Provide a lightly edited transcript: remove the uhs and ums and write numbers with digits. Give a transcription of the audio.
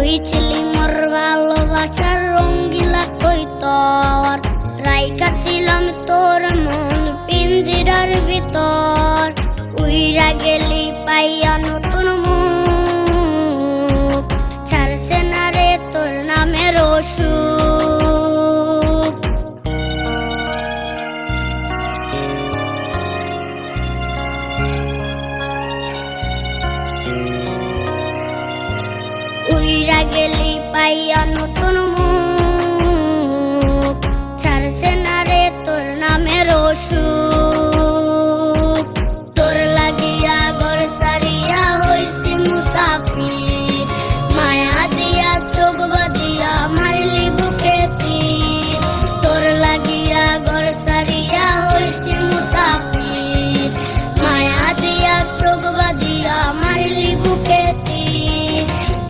তুই ছিলি মোর ভালোবাসার রঙ্গিলা কৈতর, রাইখা ছিলাম তোর মন পিঞ্জিরার ভিতর। উইরা গেলি পাইয়া নতুন মুখ, ছাড়ছে না রে তোর নামের অসুখ। উইরা গেলি পাইয়া নতুন